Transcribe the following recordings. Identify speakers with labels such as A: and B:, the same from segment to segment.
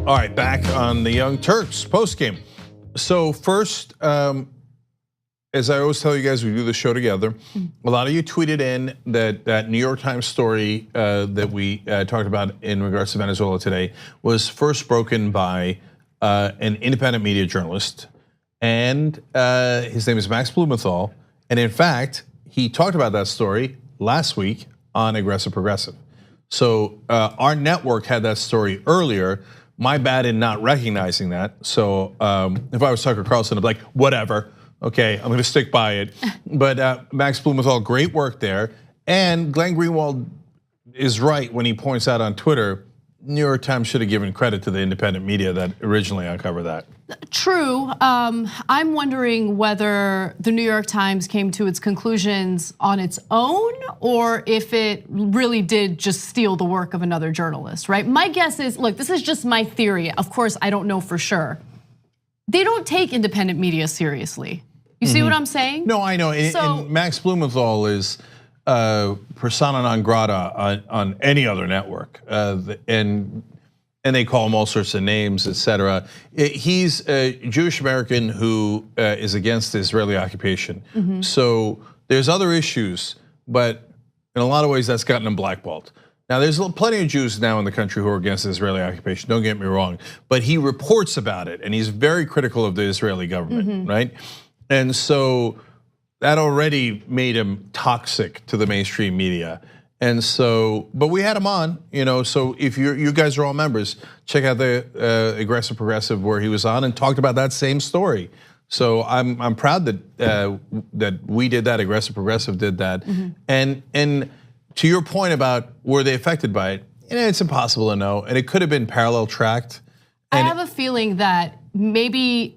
A: All right, back on the Young Turks postgame. So first, as I always tell you guys, we do the show together. A lot of you tweeted in that New York Times story that we talked about in regards to Venezuela today was first broken by an independent media journalist, and his name is Max Blumenthal. And in fact, he talked about that story last week on Aggressive Progressive. So our network had that story earlier. My bad in not recognizing that. So if I was Tucker Carlson, I'd be like, whatever. Okay, I'm gonna stick by it. But Max Blumenthal, great work there. And Glenn Greenwald is right when he points out on Twitter, New York Times should have given credit to the independent media that originally uncovered that.
B: True, I'm wondering whether the New York Times came to its conclusions on its own or if it really did just steal the work of another journalist, right? My guess is, look, this is just my theory. Of course, I don't know for sure. They don't take independent media seriously. You see what I'm saying?
A: No, I know, and Max Blumenthal is persona non grata on any other network, and they call him all sorts of names, etc. He's a Jewish American who is against the Israeli occupation. So there's other issues, but in a lot of ways that's gotten him blackballed. Now there's plenty of Jews now in the country who are against the Israeli occupation, don't get me wrong, but he reports about it and he's very critical of the Israeli government, right? And so that already made him toxic to the mainstream media. And so, but we had him on, so if you guys are all members, check out the Aggressive Progressive where he was on and talked about that same story. So I'm proud that we did that, Aggressive Progressive did that. And to your point about were they affected by it, it's impossible to know, and it could have been parallel tracked.
B: I have a feeling that maybe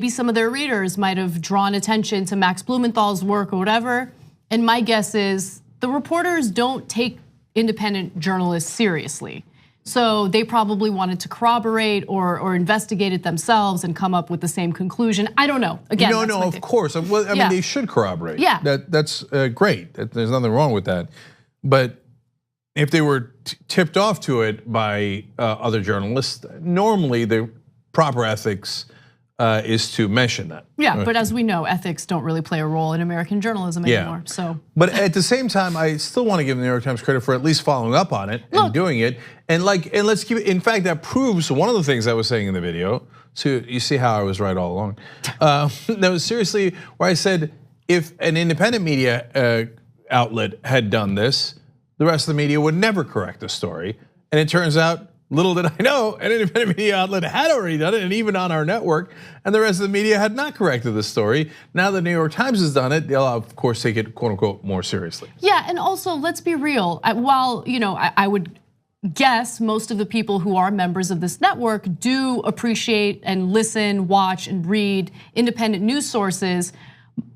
B: some of their readers might have drawn attention to Max Blumenthal's work or whatever, and my guess is the reporters don't take independent journalists seriously. So they probably wanted to corroborate or investigate it themselves and come up with the same conclusion. I don't know. Again,
A: no, of course. Well, I mean, they should corroborate.
B: Yeah,
A: that's great. There's nothing wrong with that. But if they were tipped off to it by other journalists, normally the proper ethics is to mention that.
B: Yeah, but as we know, ethics don't really play a role in American journalism anymore. So,
A: but at the same time, I still want to give the New York Times credit for at least following up on it and doing it. And let's keep it. In fact, that proves one of the things I was saying in the video. So you see how I was right all along. No, seriously, where I said if an independent media outlet had done this, the rest of the media would never correct the story. And it turns out, little did I know, an independent media outlet had already done it, and even on our network, and the rest of the media had not corrected the story. Now the New York Times has done it, they'll of course take it quote unquote more seriously.
B: Yeah, and also let's be real. While I would guess most of the people who are members of this network do appreciate and listen, watch, and read independent news sources,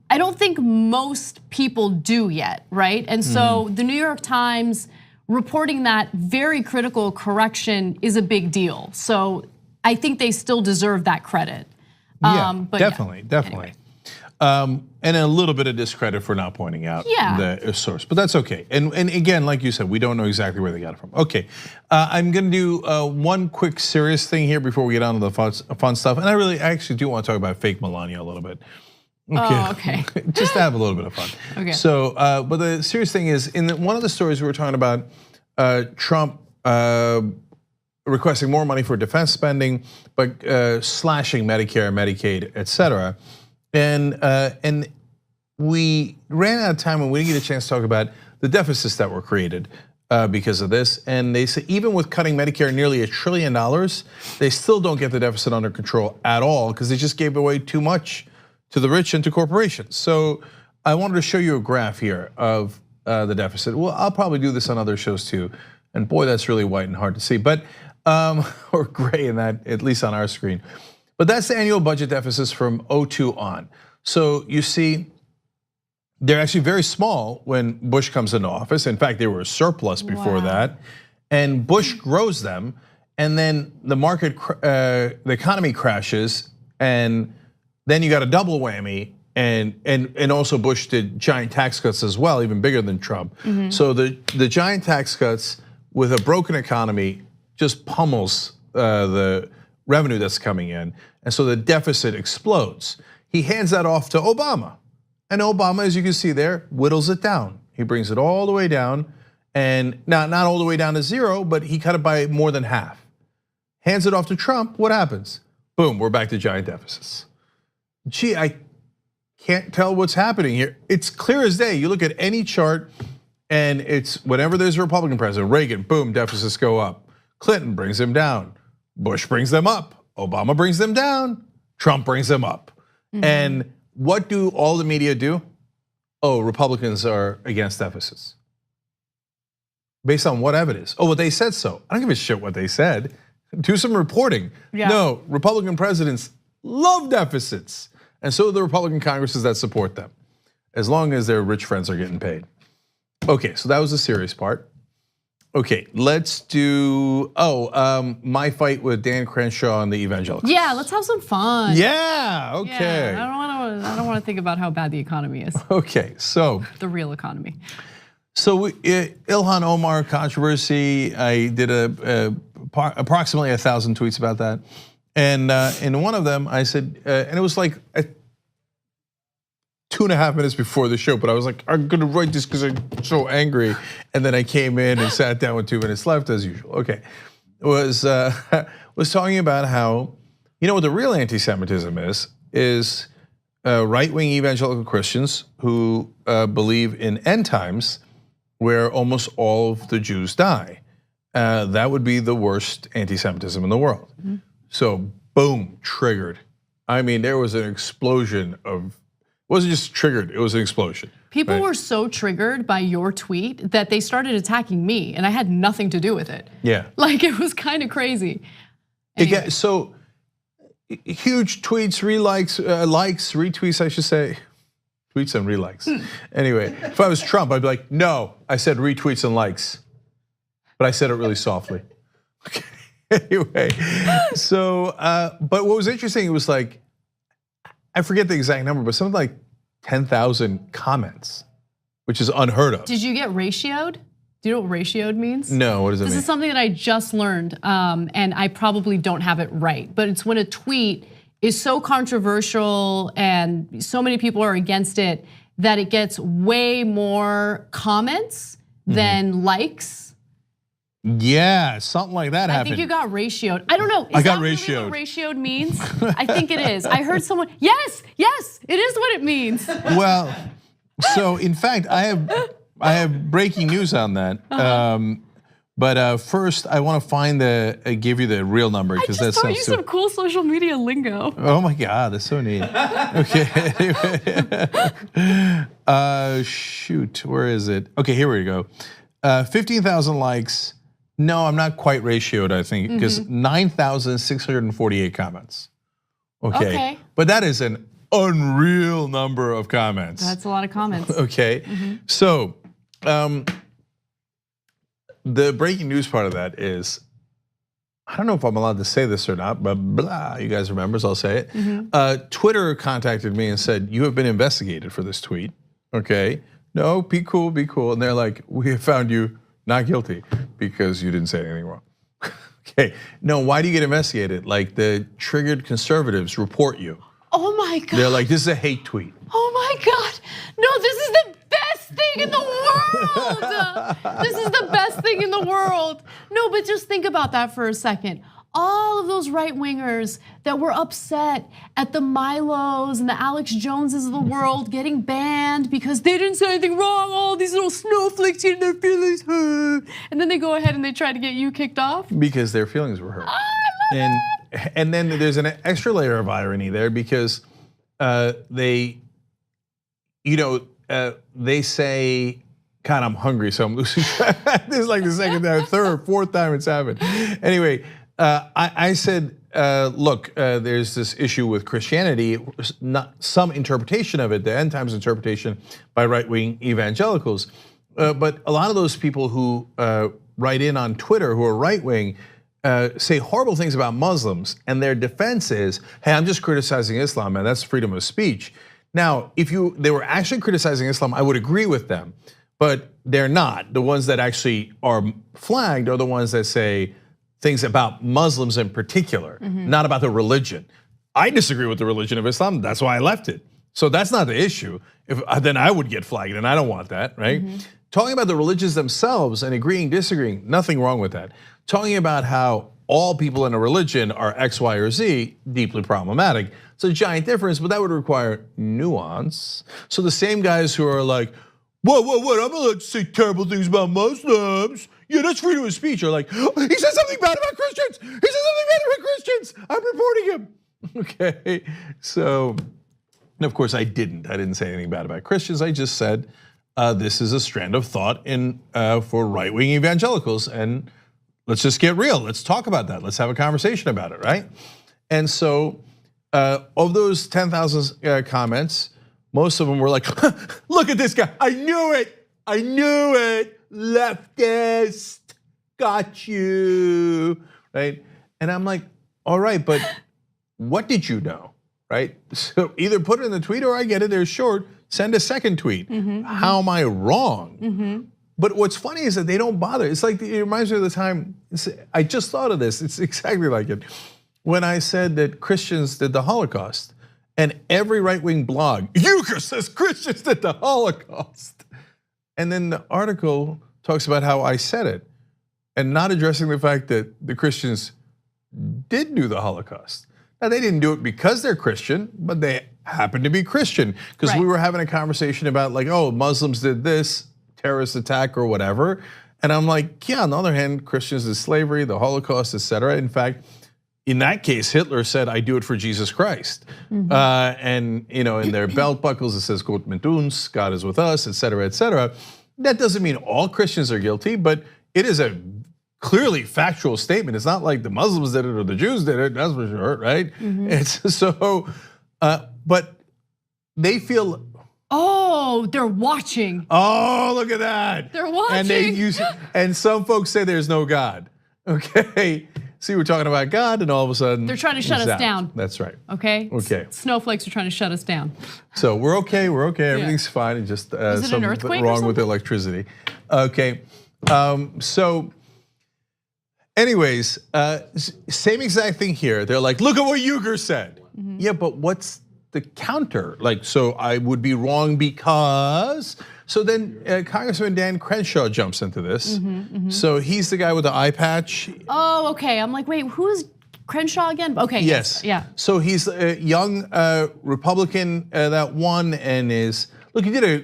B: I don't think most people do yet, right? And so the New York Times reporting that very critical correction is a big deal. So I think they still deserve that credit.
A: Yeah, definitely. Anyway. And a little bit of discredit for not pointing out the source, but that's okay. And again, like you said, we don't know exactly where they got it from. Okay, I'm gonna do one quick serious thing here before we get on to the fun stuff. And I actually do want to talk about fake Melania a little bit.
B: Okay.
A: Just to have a little bit of fun.
B: Okay.
A: So, but the serious thing is, in one of the stories we were talking about, Trump requesting more money for defense spending, but slashing Medicare, Medicaid, et cetera. And we ran out of time and we didn't get a chance to talk about the deficits that were created because of this. And they say even with cutting Medicare nearly $1 trillion, they still don't get the deficit under control at all because they just gave away too much to the rich and to corporations. So I wanted to show you a graph here of the deficit. Well, I'll probably do this on other shows too. And boy, that's really white and hard to see, but or gray in that, at least on our screen. But that's the annual budget deficits from 2002 on. So you see, they're actually very small when Bush comes into office. In fact, they were a surplus before that. And Bush grows them, and then the market, the economy crashes, and then you got a double whammy, and also Bush did giant tax cuts as well, even bigger than Trump. So the giant tax cuts with a broken economy just pummels the revenue that's coming in, and so the deficit explodes. He hands that off to Obama, and Obama, as you can see there, whittles it down. He brings it all the way down, and not all the way down to zero, but he cut it by more than half. Hands it off to Trump, what happens? Boom, we're back to giant deficits. Gee, I can't tell what's happening here. It's clear as day. You look at any chart, and it's whenever there's a Republican president, Reagan, boom, deficits go up. Clinton brings them down. Bush brings them up. Obama brings them down. Trump brings them up. And what do all the media do? Oh, Republicans are against deficits. Based on what evidence? Oh, well, they said so. I don't give a shit what they said. Do some reporting.
B: Yeah.
A: No, Republican presidents love deficits. And so do the Republican Congresses that support them, as long as their rich friends are getting paid. Okay, so that was the serious part. Okay, let's do, my fight with Dan Crenshaw and the evangelicals.
B: Yeah, let's have some fun.
A: Yeah, okay.
B: Yeah, I don't want to think about how bad the economy is.
A: Okay, so.
B: The real economy.
A: So Ilhan Omar controversy, I did approximately 1,000 tweets about that. And in one of them I said, and it was like 2.5 minutes before the show, but I was like, I'm gonna write this because I'm so angry. And then I came in and sat down with 2 minutes left as usual. Okay, was talking about how, you know what the real anti-Semitism is right-wing evangelical Christians who believe in end times where almost all of the Jews die. That would be the worst anti-Semitism in the world. So boom, triggered. I mean, there was an explosion of, it wasn't just triggered, it was an explosion.
B: People were so triggered by your tweet that they started attacking me, and I had nothing to do with it.
A: Yeah.
B: Like, it was kind of crazy. Anyway.
A: So huge tweets, likes, retweets, I should say. Tweets and relikes. Anyway, if I was Trump, I'd be like, no, I said retweets and likes. But I said it really softly. Okay. Anyway, so, but what was interesting, it was like, I forget the exact number, but something like 10,000 comments, which is unheard of.
B: Did you get ratioed? Do you know what ratioed means?
A: No, what does it mean?
B: This is something that I just learned, and I probably don't have it right, but it's when a tweet is so controversial and so many people are against it that it gets way more comments than likes.
A: Yeah, something like that happened.
B: I think you got ratioed. I don't know.
A: I got
B: really
A: ratioed.
B: What ratioed means? I think it is. I heard someone. Yes, it is what it means.
A: Well, so in fact, I have breaking news on that. But first, I want to give you the real number because that's
B: taught you some cool social media lingo.
A: Oh my God, that's so neat. Okay, anyway. Shoot, where is it? Okay, here we go. 15,000 likes. No, I'm not quite ratioed, I think, because 9,648 comments. Okay, but that is an unreal number of comments.
B: That's a lot of comments.
A: Okay, so the breaking news part of that is, I don't know if I'm allowed to say this or not, but blah, you guys remember, so I'll say it. Twitter contacted me and said, you have been investigated for this tweet, okay? No, be cool, and they're like, we have found you not guilty because you didn't say anything wrong. Okay, no, why do you get investigated? Like the triggered conservatives report you.
B: Oh my God.
A: They're like, this is a hate tweet.
B: Oh my God, no, this is the best thing in the world. This is the best thing in the world. No, but just think about that for a second. All of those right-wingers that were upset at the Milos and the Alex Joneses of the world getting banned because they didn't say anything wrong, all these little snowflakes getting their feelings hurt. And then they go ahead and they try to get you kicked off?
A: Because their feelings were hurt. And then there's an extra layer of irony there because they say, God, I'm hungry, so I'm losing track. This is like the second time, third, fourth time it's happened. Anyway, I said, look, there's this issue with Christianity, not some interpretation of it, the end times interpretation by right-wing evangelicals. But a lot of those people who write in on Twitter who are right-wing say horrible things about Muslims, and their defense is, hey, I'm just criticizing Islam, man, that's freedom of speech. Now, if they were actually criticizing Islam, I would agree with them, but they're not. The ones that actually are flagged are the ones that say, things about Muslims in particular, not about the religion. I disagree with the religion of Islam, that's why I left it. So that's not the issue. Then I would get flagged, and I don't want that, right? Talking about the religions themselves and agreeing, disagreeing, nothing wrong with that. Talking about how all people in a religion are X, Y, or Z, deeply problematic. It's a giant difference, but that would require nuance. So the same guys who are like, what, I'm not allowed to say terrible things about Muslims. Yeah, that's freedom of speech. Are like, oh, he said something bad about Christians. He said something bad about Christians. I'm reporting him. Okay, so, and of course I didn't say anything bad about Christians. I just said this is a strand of thought for right-wing evangelicals, and let's just get real. Let's talk about that. Let's have a conversation about it, right? And so, of those 10,000 comments, most of them were like, look at this guy. I knew it. Leftist, got you, right? And I'm like, all right, but what did you know, right? So either put it in the tweet or I get it, they're short, send a second tweet. How am I wrong? But what's funny is that they don't bother. It's like, it reminds me of the time, I just thought of this, it's exactly like it. When I said that Christians did the Holocaust, and every right-wing blog, Euchre says Christians did the Holocaust. And then the article talks about how I said it, and not addressing the fact that the Christians did do the Holocaust. Now, they didn't do it because they're Christian, but they happen to be Christian. Because we were having a conversation about like, oh, Muslims did this terrorist attack or whatever. And I'm like, yeah, on the other hand, Christians did slavery, the Holocaust, etc. In fact, in that case, Hitler said, I do it for Jesus Christ. And in their belt buckles, it says, Gott mit uns, God is with us, etc., etc. That doesn't mean all Christians are guilty, but it is a clearly factual statement. It's not like the Muslims did it or the Jews did it, that's for sure, right? It's so, but they feel,
B: oh, they're watching.
A: Oh, look at that.
B: They're watching.
A: And some folks say there's no God, okay? See, we're talking about God, and all of a sudden
B: they're trying to shut us down.
A: That's right.
B: Okay.
A: Okay.
B: Snowflakes are trying to shut us down.
A: So we're okay. Everything's fine. It's just something wrong with the electricity. Okay. So, anyways, same exact thing here. They're like, look at what Euchre said. Yeah, but what's the counter? Like, so I would be wrong because. So then Congressman Dan Crenshaw jumps into this. So he's the guy with the eye patch.
B: Oh, okay. I'm like, wait, who is Crenshaw again? Okay.
A: Yes.
B: Yeah.
A: So he's a young Republican that won, and look, he had a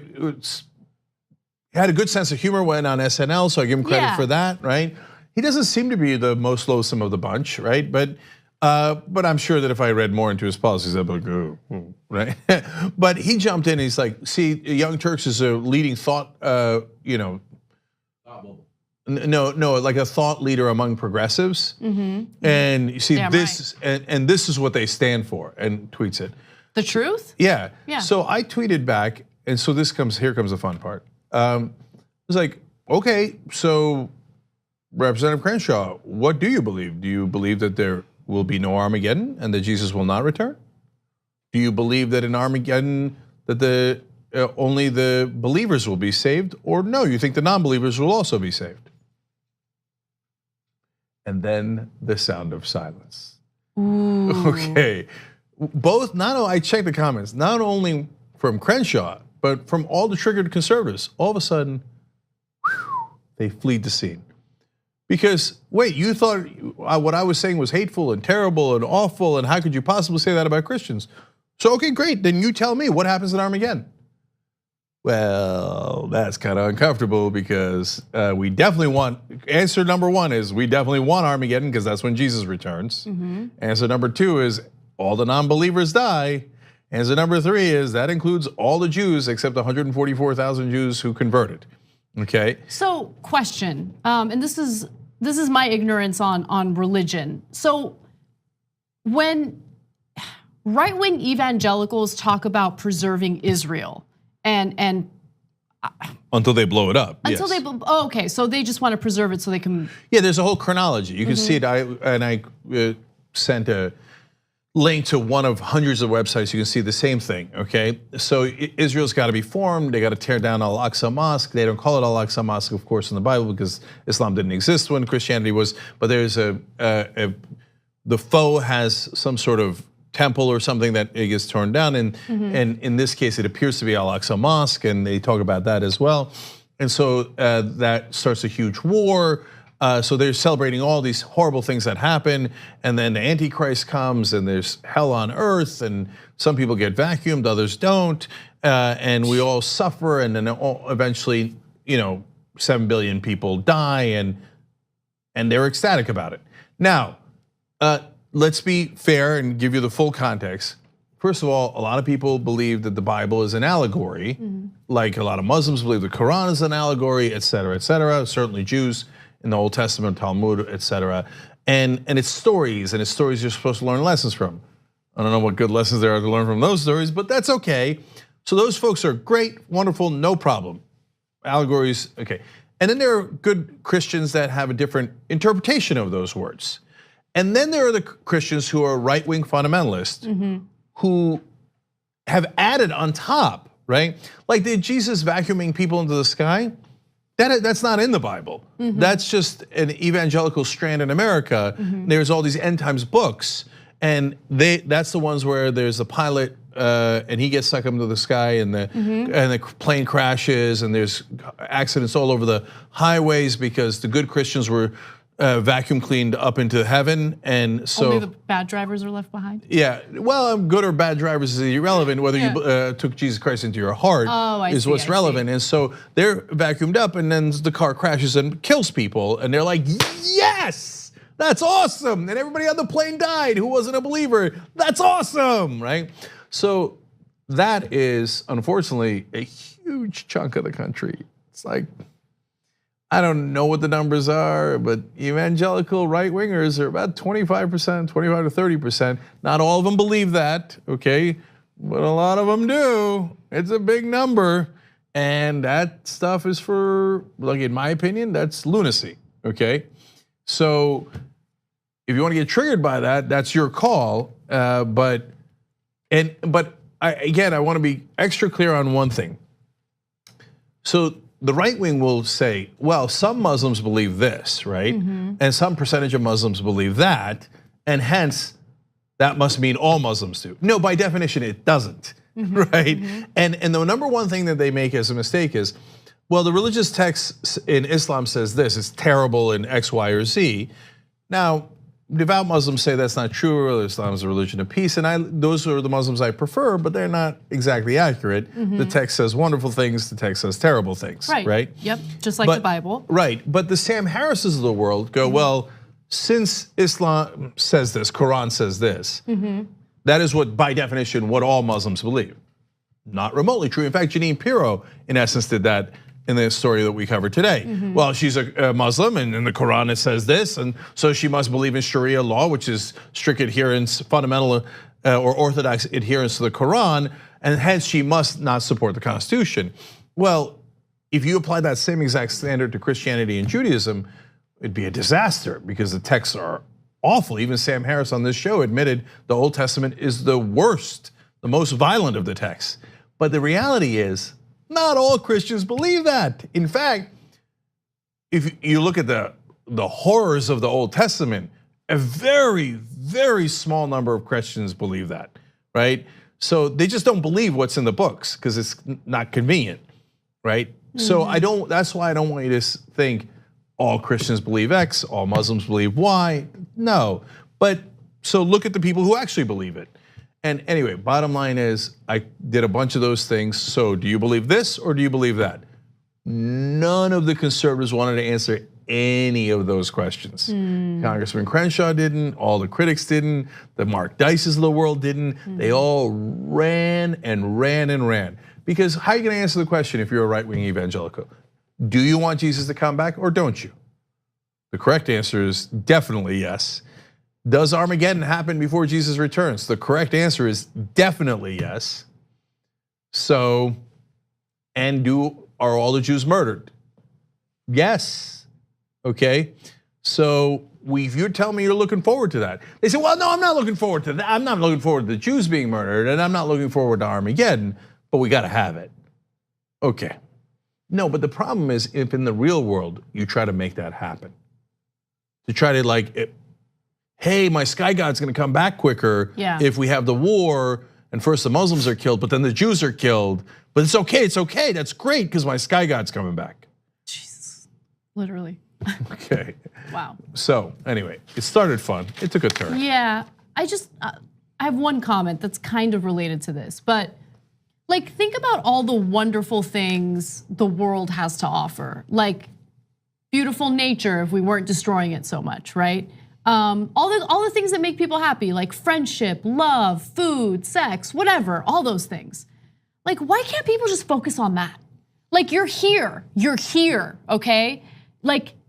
A: good sense of humor, went on SNL, so I give him credit for that, right? He doesn't seem to be the most loathsome of the bunch, right? But I'm sure that if I read more into his policies, I'd be like, oh, right? But he jumped in and he's like, see, Young Turks is a leading thought, no, like a thought leader among progressives. And you see this, and this is what they stand for, and tweets it.
B: The truth?
A: Yeah. So I tweeted back, and so here comes the fun part. It was like, okay, so Representative Crenshaw, what do you believe? Do you believe that there will be no Armageddon and that Jesus will not return? Do you believe that in Armageddon that only the believers will be saved, or no, you think the non-believers will also be saved? And then the sound of silence.
B: Ooh.
A: Okay, I checked the comments, not only from Crenshaw, but from all the triggered conservatives. All of a sudden, they flee the scene. Because, wait, you thought what I was saying was hateful and terrible and awful, and how could you possibly say that about Christians? So, okay, great, then you tell me what happens at Armageddon. Well, that's kind of uncomfortable because we definitely want, answer number one is we definitely want Armageddon because that's when Jesus returns. Answer number two is all the non-believers die. Answer number three is that includes all the Jews except 144,000 Jews who converted. Okay.
B: So, question, and this is my ignorance on religion. So, when right-wing evangelicals talk about preserving Israel, and
A: until they blow it up.
B: Until they, okay, so they just want to preserve it so they can.
A: Yeah, there's a whole chronology. You can see it. I sent a link to one of hundreds of websites, you can see the same thing, okay? So Israel's got to be formed, they got to tear down Al-Aqsa Mosque. They don't call it Al-Aqsa Mosque, of course, in the Bible because Islam didn't exist when Christianity was, but there's the foe has some sort of temple or something that it gets torn down, and in this case, it appears to be Al-Aqsa Mosque, and they talk about that as well. And so that starts a huge war. So they're celebrating all these horrible things that happen, and then the Antichrist comes, and there's hell on earth, and some people get vacuumed, others don't, and we all suffer, and then eventually, 7 billion people die, and they're ecstatic about it. Now, let's be fair and give you the full context. First of all, a lot of people believe that the Bible is an allegory, like a lot of Muslims believe the Quran is an allegory, et cetera, certainly Jews in the Old Testament, Talmud, et cetera. And it's stories, and it's stories you're supposed to learn lessons from. I don't know what good lessons there are to learn from those stories, but that's okay. So those folks are great, wonderful, no problem. Allegories, okay. And then there are good Christians that have a different interpretation of those words. And then there are the Christians who are right-wing fundamentalists who have added on top, right? Like, did Jesus vacuuming people into the sky? That's not in the Bible. That's just an evangelical strand in America. There's all these end times books, and that's the ones where there's a pilot and he gets sucked up into the sky, and the plane crashes, and there's accidents all over the highways because the good Christians were vacuum cleaned up into heaven, and so
B: only the bad drivers are left behind.
A: Yeah, well, good or bad drivers is irrelevant. Whether you took Jesus Christ into your heart is what's relevant. And so they're vacuumed up, and then the car crashes and kills people, and they're like, "Yes, that's awesome!" And everybody on the plane died who wasn't a believer. That's awesome, right? So that is unfortunately a huge chunk of the country. It's like, I don't know what the numbers are, but evangelical right-wingers are about 25%, 25 to 30%. Not all of them believe that, okay? But a lot of them do. It's a big number. And that stuff is for, like, in my opinion, that's lunacy, okay? So if you want to get triggered by that, that's your call. But I want to be extra clear on one thing. So the right wing will say, well, some Muslims believe this, right? And some percentage of Muslims believe that, and hence that must mean all Muslims do. No, by definition it doesn't, right? And the number one thing that they make as a mistake is, well, the religious text in Islam says this, it's terrible in X, Y, or Z. Now, devout Muslims say that's not true, Islam is a religion of peace, and those are the Muslims I prefer, but they're not exactly accurate. The text says wonderful things, the text says terrible things, right?
B: Yep, just like the Bible.
A: Right, but the Sam Harrises of the world go, well, since Islam says this, Quran says this, that is what, by definition, what all Muslims believe. Not remotely true. In fact, Janine Pirro, in essence, did that in the story that we covered today. Well, she's a Muslim, and in the Quran it says this, and so she must believe in Sharia law, which is strict adherence, fundamental or orthodox adherence to the Quran, and hence she must not support the Constitution. Well, if you apply that same exact standard to Christianity and Judaism, it'd be a disaster because the texts are awful. Even Sam Harris on this show admitted the Old Testament is the worst, the most violent of the texts. But the reality is, not all Christians believe that. In fact, if you look at the horrors of the Old Testament, a very, very small number of Christians believe that, right? So they just don't believe what's in the books because it's not convenient, right? So that's why I don't want you to think all Christians believe X, all Muslims believe Y. No, but so look at the people who actually believe it. And anyway, bottom line is, I did a bunch of those things. So do you believe this or do you believe that? None of the conservatives wanted to answer any of those questions. Congressman Crenshaw didn't, all the critics didn't, the Mark Dices of the world didn't. They all ran and ran and ran. Because how are you gonna answer the question if you're a right-wing evangelical? Do you want Jesus to come back or don't you? The correct answer is definitely yes. Does Armageddon happen before Jesus returns? The correct answer is definitely yes. So, and are all the Jews murdered? Yes, okay. So if you're telling me you're looking forward to that, they say, well, no, I'm not looking forward to that. I'm not looking forward to the Jews being murdered, and I'm not looking forward to Armageddon, but we got to have it. Okay. No, but the problem is if in the real world you try to make that happen, to try to hey, my sky god's going to come back quicker if we have the war, and first the Muslims are killed, but then the Jews are killed. But it's okay, that's great because my sky god's coming back.
B: Jesus, literally.
A: Okay.
B: Wow.
A: So anyway, it started fun. It took a turn.
B: Yeah, I have one comment that's kind of related to this, but think about all the wonderful things the world has to offer, like beautiful nature if we weren't destroying it so much, right? All the things that make people happy, like friendship, love, food, sex, whatever, all those things. Why can't people just focus on that? You're here, okay?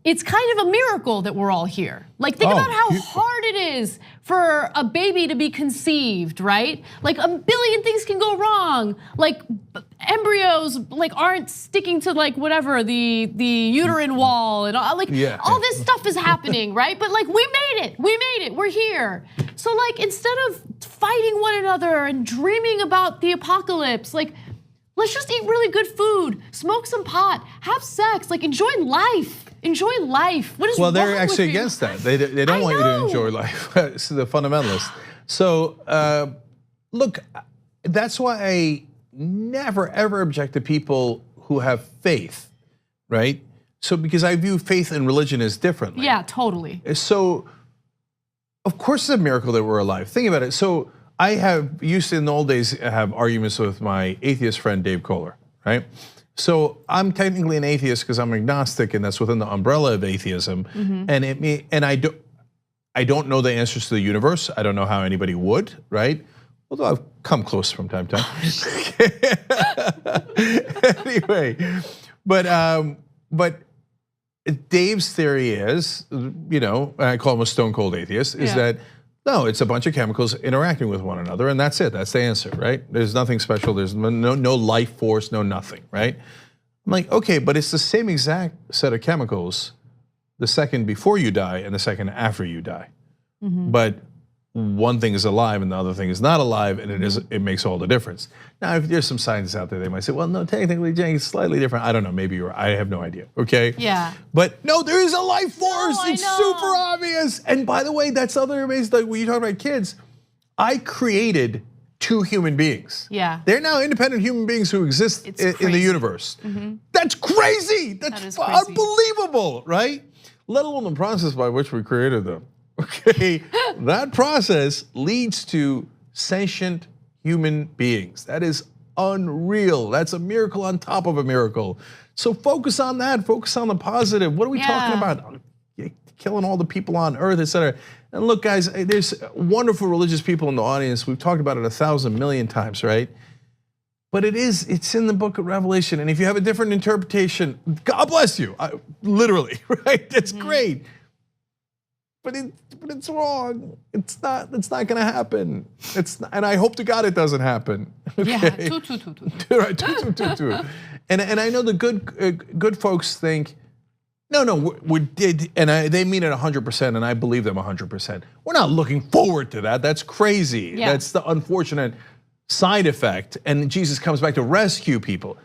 B: It's kind of a miracle that we're all here. Think about how hard it is for a baby to be conceived, right? A billion things can go wrong. Embryos aren't sticking to whatever the uterine wall and all all this stuff is happening, right? But we made it, we're here. So instead of fighting one another and dreaming about the apocalypse, let's just eat really good food, smoke some pot, have sex, enjoy life. Enjoy life. What is wrong with you?
A: Well, they're actually against that. They don't want you to enjoy life. It's the fundamentalists. So look, that's why I never ever object to people who have faith, right? So because I view faith and religion as differently.
B: Yeah, totally.
A: So of course it's a miracle that we're alive. Think about it. So I used to in the old days have arguments with my atheist friend Dave Kohler, right? So I'm technically an atheist because I'm agnostic, and that's within the umbrella of atheism. And I don't know the answers to the universe. I don't know how anybody would, right? Although I've come close from time to time. Anyway, but Dave's theory is, I call him a stone cold atheist, is that no, it's a bunch of chemicals interacting with one another, and that's it. That's the answer, right? There's nothing special. There's no life force, no nothing, right? I'm like, okay, but it's the same exact set of chemicals the second before you die and the second after you die. But one thing is alive and the other thing is not alive, and it makes all the difference. Now, if there's some scientists out there, they might say, well, no, technically, Cenk, it's slightly different. I don't know, maybe you're right. I have no idea, okay?
B: Yeah.
A: But no, there is a life force.
B: No,
A: it's super obvious. And by the way, that's other amazing, when you talk about kids, I created 2 human beings.
B: Yeah.
A: They're now independent human beings who exist in the universe. That's crazy. That's
B: crazy.
A: Unbelievable, right? Let alone the process by which we created them. Okay, that process leads to sentient human beings. That is unreal. That's a miracle on top of a miracle. So focus on that, focus on the positive. What are we talking about? Killing all the people on earth, et cetera. And look, guys, there's wonderful religious people in the audience. We've talked about it 1,000 million times, right? But it's in the book of Revelation. And if you have a different interpretation, God bless you, literally, right? That's great. But it's wrong. It's not gonna happen. And I hope to God it doesn't happen. Okay?
B: Yeah,
A: Right, And I know the good folks think, no, we did, and they mean it 100%, and I believe them 100%. We're not looking forward to that. That's crazy.
B: Yeah.
A: That's the unfortunate side effect. And Jesus comes back to rescue people.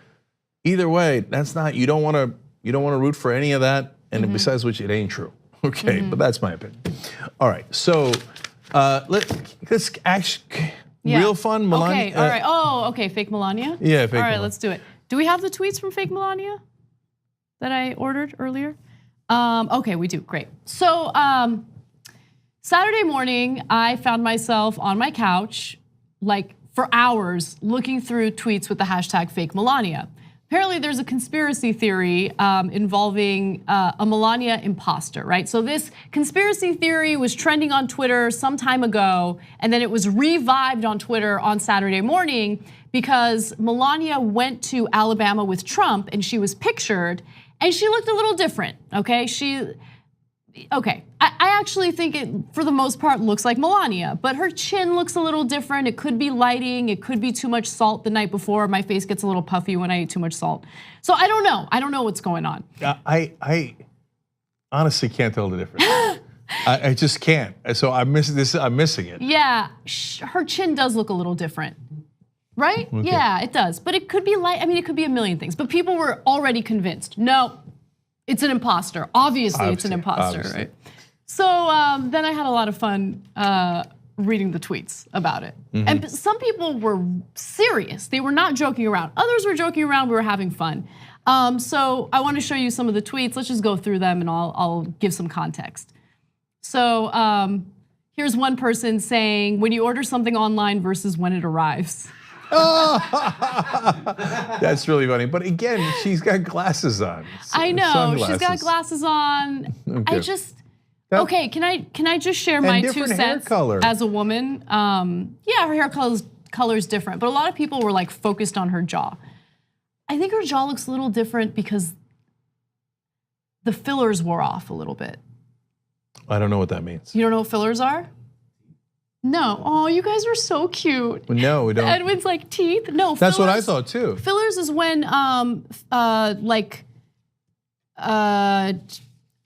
A: Either way, that's not. You don't want to root for any of that. And besides which, it ain't true. Okay, but that's my opinion. All right, so let's actually real fun, Melania.
B: Okay, all right. Oh, okay, fake Melania.
A: Yeah, fake.
B: All right,
A: Melania.
B: let's do it. Do we have the tweets from fake Melania that I ordered earlier? Okay, we do. Great. So Saturday morning, I found myself on my couch, for hours, looking through tweets with the hashtag fake Melania. Apparently there's a conspiracy theory involving a Melania imposter, right? So this conspiracy theory was trending on Twitter some time ago, and then it was revived on Twitter on Saturday morning because Melania went to Alabama with Trump and she was pictured and she looked a little different, okay? I actually think it, for the most part, looks like Melania, but her chin looks a little different. It could be lighting, it could be too much salt the night before. My face gets a little puffy when I eat too much salt. So I don't know what's going on.
A: I honestly can't tell the difference. I just can't. So I'm missing it.
B: Yeah, her chin does look a little different, right? Okay. Yeah, it does. But it could be it could be a million things. But people were already convinced. No, it's an imposter. Obviously it's an imposter, right? So then I had a lot of fun reading the tweets about it. And some people were serious. They were not joking around. Others were joking around. We were having fun. So I want to show you some of the tweets. Let's just go through them and I'll give some context. So here's one person saying, when you order something online versus when it arrives.
A: That's really funny. But again, she's got glasses on.
B: I know,
A: sunglasses.
B: She's got glasses on. Okay. Okay, can I just share my 2 cents as a woman? Yeah, her hair color is different, but a lot of people were like focused on her jaw. I think her jaw looks a little different because the fillers wore off a little bit.
A: I don't know what that means.
B: You don't know what fillers are? No. Oh, you guys are so cute.
A: No, we don't.
B: Edwin's like teeth. No,
A: that's fillers, what I thought too.
B: Fillers is when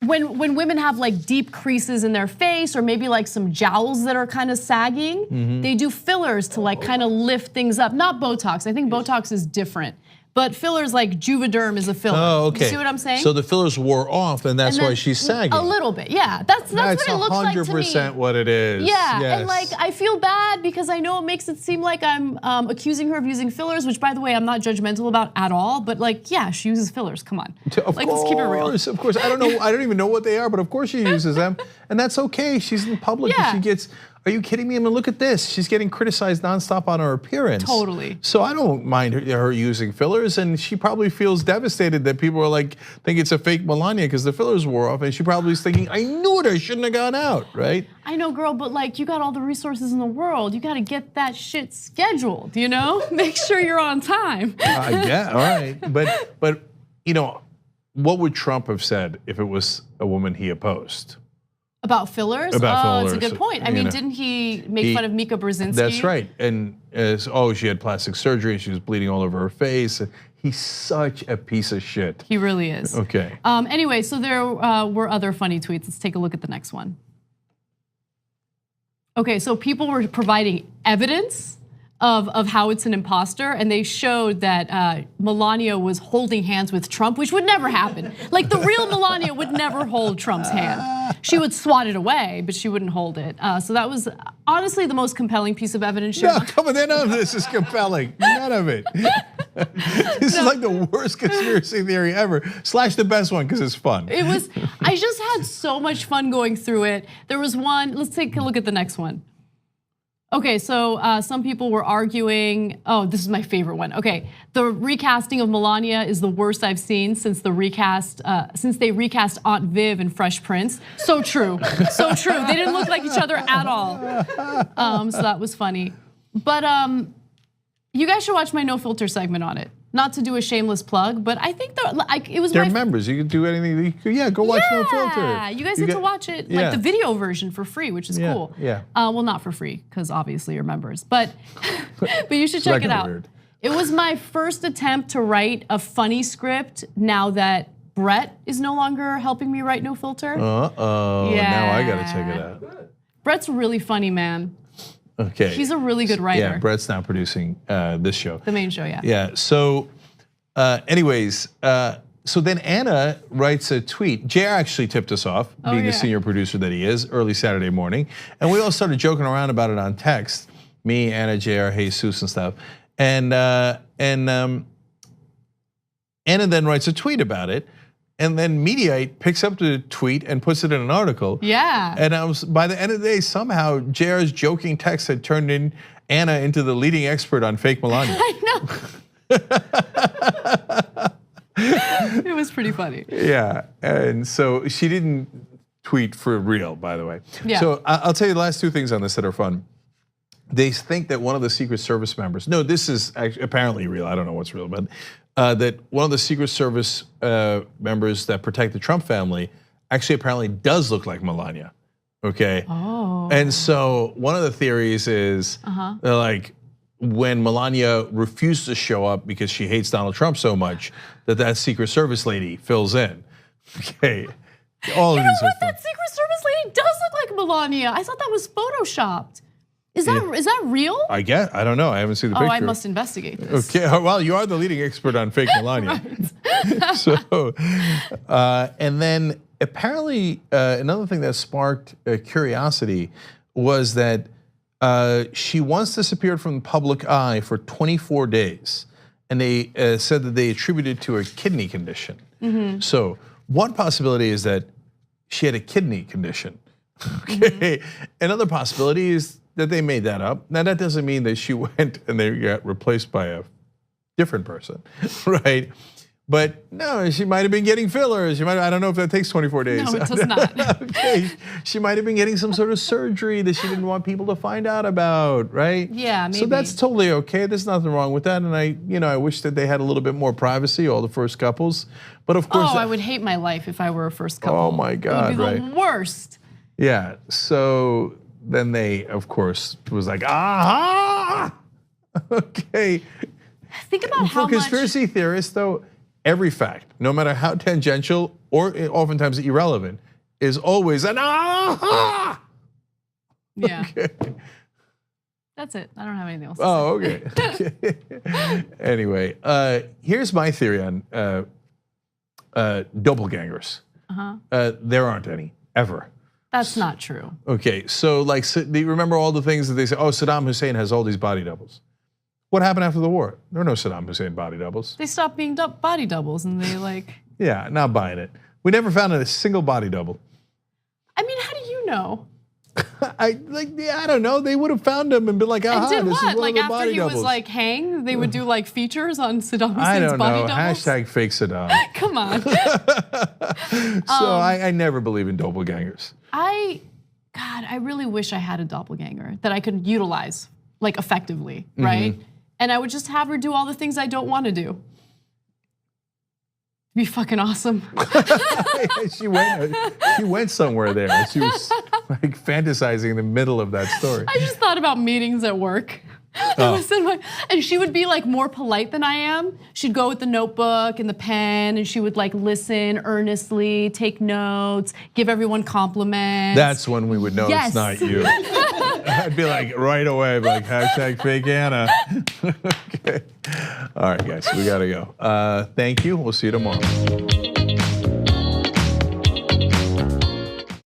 B: when women have like deep creases in their face or maybe like some jowls that are kind of sagging, they do fillers to like kind of lift things up. Not Botox. I think Botox is different. But fillers like Juvederm is a filler. Oh, okay. You see what I'm saying?
A: So the fillers wore off, and that's why she's sagging.
B: A little bit, yeah. That's what it looks like to me.
A: That's 100% what it is.
B: Yeah,
A: yes.
B: And like I feel bad because I know it makes it seem like I'm accusing her of using fillers, which by the way I'm not judgmental about at all. But like, yeah, she uses fillers. Come on,
A: let's keep it real. Of course, I don't know. I don't even know what they are, but of course she uses them, and that's okay. She's in public. Yeah. And she gets. Are you kidding me? I mean, look at this. She's getting criticized nonstop on her appearance.
B: Totally.
A: So I don't mind her using fillers, and she probably feels devastated that people are like, think it's a fake Melania because the fillers wore off, and she probably is thinking, I knew it, I shouldn't have gone out, right?
B: I know, girl, but like, you got all the resources in the world. You got to get that shit scheduled, you know? Make sure you're on time.
A: Yeah, all right. But you know, what would Trump have said if it was a woman he opposed?
B: About fillers? It's a good point. I mean, didn't he make fun of Mika Brzezinski?
A: That's right. And she had plastic surgery. She was bleeding all over her face. He's such a piece of shit.
B: He really is.
A: Okay.
B: Anyway, so there were other funny tweets. Let's take a look at the next one. Okay, so people were providing evidence of how it's an imposter, and they showed that Melania was holding hands with Trump, which would never happen. Like the real Melania would never hold Trump's hand. She would swat it away, but she wouldn't hold it. So that was honestly the most compelling piece of evidence.
A: No, come on, none of this is compelling. None of it. This is like the worst conspiracy theory ever. / the best one because it's fun.
B: It was. I just had so much fun going through it. There was one. Let's take a look at the next one. Okay, so some people were arguing, this is my favorite one. Okay, the recasting of Melania is the worst I've seen since they recast Aunt Viv in Fresh Prince. So true, so true. They didn't look like each other at all. So that was funny. But you guys should watch my No Filter segment on it. Not to do a shameless plug, but I think it was.
A: They're members. You can do anything. Go watch No Filter.
B: Yeah, you guys get to watch it, like the video version for free, which is cool.
A: Yeah.
B: Well, not for free, because obviously you're members, but you should check it out. Weird. It was my first attempt to write a funny script now that Brett is no longer helping me write No Filter.
A: Yeah. Now I gotta check it out.
B: Brett's really funny, man.
A: Okay.
B: He's a really good writer.
A: Yeah, Brett's now producing this show.
B: The main show, yeah.
A: Yeah, so anyways, so then Anna writes a tweet. JR actually tipped us off, being the senior producer that he is, early Saturday morning. And we all started joking around about it on text. Me, Anna, JR, Jesus and stuff. And Anna then writes a tweet about it. And then Mediaite picks up the tweet and puts it in an article.
B: Yeah.
A: And by the end of the day, somehow JR's joking text had turned Anna into the leading expert on fake Melania.
B: I know. It was pretty funny.
A: Yeah, and so she didn't tweet for real, by the way.
B: Yeah.
A: So I'll tell you the last 2 things on this that are fun. They think that one of the Secret Service members, no, this is apparently real, I don't know what's real, but that one of the Secret Service members that protect the Trump family actually apparently does look like Melania, okay?
B: Oh.
A: And so one of the theories is they're like, when Melania refused to show up because she hates Donald Trump so much, that Secret Service lady fills in, okay? All
B: you know what, that Secret Service lady does Melania. I thought that was photoshopped. Is that real?
A: I don't know. I haven't seen the picture.
B: Oh, I must investigate this.
A: Okay, well, you are the leading expert on fake Melania. So, and then apparently another thing that sparked curiosity was that she once disappeared from the public eye for 24 days. And they said that they attributed it to a kidney condition. So one possibility is that she had a kidney condition. Okay, another possibility is that they made that up. Now that doesn't mean that she went and they got replaced by a different person, right? But no, she might have been getting fillers. I don't know if that takes 24 days.
B: No, it does not.
A: Okay, she might have been getting some sort of surgery that she didn't want people to find out about, right?
B: Yeah, maybe.
A: So that's totally okay. There's nothing wrong with that. And I wish that they had a little bit more privacy, all the first couples. But of course,
B: I would hate my life if I were a first couple.
A: Oh my God,
B: it would be the worst.
A: Yeah. So then they, of course, was like, aha. Okay.
B: Think about how
A: much. For conspiracy theorists, though, every fact, no matter how tangential or oftentimes irrelevant, is always an aha.
B: Yeah.
A: Okay.
B: That's it. I don't have anything else.
A: Oh, okay. Anyway, here's my theory on doppelgangers. There aren't any ever.
B: That's not true.
A: Okay, so do you remember all the things that they say? Oh, Saddam Hussein has all these body doubles. What happened after the war? There are no Saddam Hussein body doubles.
B: They stopped being body doubles, and they
A: Yeah, not buying it. We never found a single body double.
B: I mean, how do you know?
A: I don't know. They would have found him and been like, aha,
B: And did
A: this is
B: what?
A: one
B: Like
A: of the
B: after
A: body
B: he
A: doubles.
B: was hanged, they would do features on Saddam
A: I
B: Hussein's
A: don't
B: body
A: know.
B: doubles.
A: Hashtag fake Saddam.
B: Come on.
A: So I never believe in doppelgangers.
B: I really wish I had a doppelganger that I could utilize effectively, right? And I would just have her do all the things I don't want to do. It'd be fucking awesome.
A: She went somewhere there. She was fantasizing in the middle of that story.
B: I just thought about meetings at work. And she would be more polite than I am. She'd go with the notebook and the pen, and she would listen earnestly, take notes, give everyone compliments.
A: That's when we would know
B: Yes.
A: it's not you. I'd be right away, hashtag fake Anna. Okay. All right, guys, we gotta go. Thank you. We'll see you tomorrow.